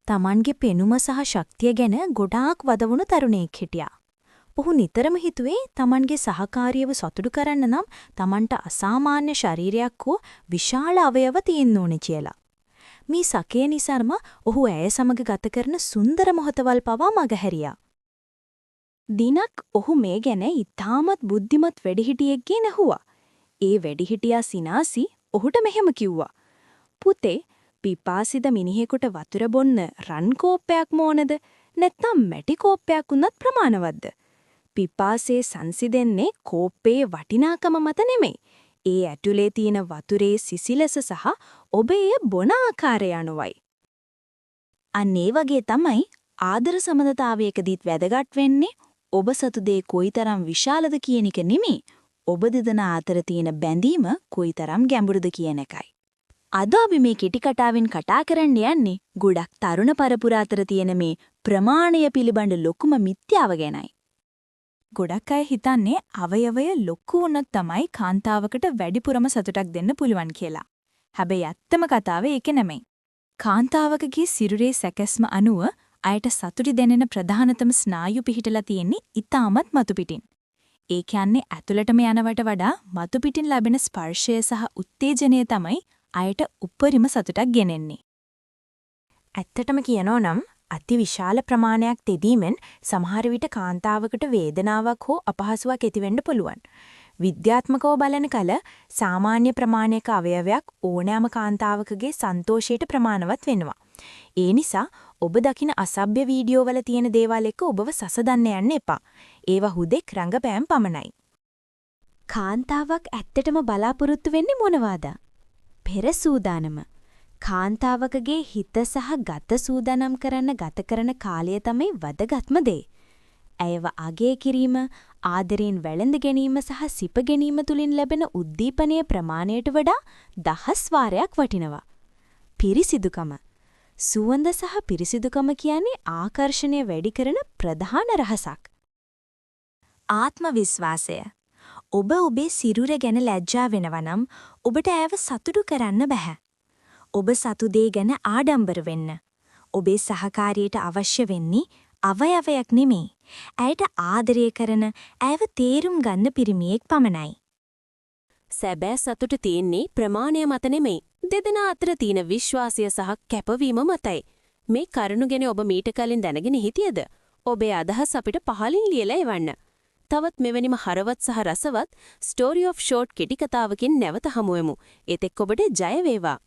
තමන්ගේ පෙනුම සහ ශක්තිය ගැන ගොඩාක් වදවුණු තරුණයෙක් හිටියා. ඔහු නිතරම හිතුවේ තමන්ගේ සහකාරියව සතුටු කරන්න නම් තමන්ට අසාමාන්‍ය ශරීරයක් හෝ විශාල අවයව තියෙන්න ඕනේ කියලා. මේ සකේ නිසාම ඔහු ඇය සමග ගත කරන සුන්දර මොහොතවල් පවා මගහැරියා. දිනක් ඔහු මේ ගැන ඉතාමත් බුද්ධිමත් වැඩිහිටියෙක්ගෙන් ඇහුවා. ඒ වැඩිහිටියා සිනාසි ඔහුට මෙහෙම කිව්වා. පුතේ, පිපාසිත මිනිහෙකුට වතුර බොන්න රන් කෝප්පයක් ඕනද නැත්නම් මැටි කෝප්පයක් වුණත් ප්‍රමාණවත්ද? පිපාසයේ සංසිඳෙන්නේ කෝප්පේ වටිනාකම මත නෙමෙයි. ඒ ඇතුලේ තියෙන වතුරේ සිසිලස සහ ඔබ එය බොන ආකාරය අනුවයි. අන්න ඒ වගේ තමයි ආදර සම්බන්ධතාවයකදීත් වැදගත් වෙන්නේ ඔබ සතු දේ කොයිතරම් විශාලද කියන එක නෙමෙයි. ඔබ දෙදෙනා අතර තියෙන බැඳීම කොයිතරම් ගැඹුරුද කියන එකයි. අද අපි මේ කෙටි කතාවෙන් කතා කරන්න යන්නේ ගොඩක් තරුණ පරපුර අතර තියෙන මේ ප්‍රමාණය පිළිබඳ ලොකුම මිත්‍යාව ගැනයි. ගොඩක් අය හිතන්නේ අවයවය ලොකු වුණොත් තමයි කාන්තාවකට වැඩිපුරම සතුටක් දෙන්න පුළුවන් කියලා. හැබැයි ඇත්තම කතාව ඒක නෙමෙයි. කාන්තාවකගේ සිරුරේ සැකස්ම අනුව අයට සතුටි දැනෙන ප්‍රධානතම ස්නායු පිහිටලා තියෙන්නේ ඊටමත් මතු පිටින්. ඒ කියන්නේ ඇතුළටම යනවට වඩා මතු පිටින් ලැබෙන ස්පර්ශය සහ උත්තේජනය තමයි අයට උපරිම සතුටක් ගෙනෙන්නේ. ඇත්තටම කියනෝ නම් අතිවිශාල ප්‍රමාණයක් තෙදීමෙන් සමහර විට කාන්තාවකට වේදනාවක් හෝ අපහසුාවක් ඇතිවෙන්න පුළුවන්. විද්‍යාත්මකව බලන කල සාමාන්‍ය ප්‍රමාණයක අවයවයක් ඕනෑම කාන්තාවකගේ සන්තෝෂයට ප්‍රමාණවත් වෙනවා. ඒ නිසා ඔබ දකින අසභ්‍ය වීඩියෝ වල තියෙන දේවල් එක්ක ඔබව සසදන්න යන්න එපා. ඒවා හුදෙක් රංගපෑම් පමණයි. කාන්තාවක් ඇත්තටම බලාපොරොත්තු වෙන්නේ මොනවාද? පෙර සූදානම. කාන්තාවකගේ හිත සහ ගත සූදානම් කරන්න ගත කරන කාලය තමයි වැදගත්ම දේ. ඇයව අගය කිරීම, ආදරයෙන් වැළඳ ගැනීම සහ සිප ගැනීම තුලින් ලැබෙන උද්දීපනීය ප්‍රමාණයට වඩා 10 වාරයක් වටිනවා. පිරිසිදුකම. සුවඳ සහ පිරිසිදුකම කියන්නේ ආකර්ෂණය වැඩි කරන ප්‍රධාන රහසක්. ආත්ම විශ්වාසය. ඔබ ඔබේ සිරුර ගැන ලැජ්ජා වෙනවා නම් ඔබට ඇයව සතුටු කරන්න බෑ. ඔබ සතු දේ ගැන ආඩම්බර වෙන්න. ඔබේ සහකාරියට අවශ්‍ය වෙන්නේ අවයවයක් නෙමෙයි. ඇයට ආදරය කරන, ඇයව තේරුම් ගන්න පිරිමියෙක් පමණයි. සැබෑ සතුට තියෙන්නේ ප්‍රමාණය මත නෙමෙයි. දෙදෙනා අතර තියෙන විශ්වාසය සහ කැපවීම මතයි. මේ කරුණු ගැන ඔබ මීට කලින් දැනගෙන හිටියද? ඔබේ අදහස් අපිට පහලින් ලියලා එවන්න. තවත් මෙවැනිම හරවත් සහ රසවත් ස්ටෝරි ඔෆ් ෂෝට් කෙටි කතාවකින් නැවත හමු වෙමු. එතෙක් ඔබට ජය වේවා.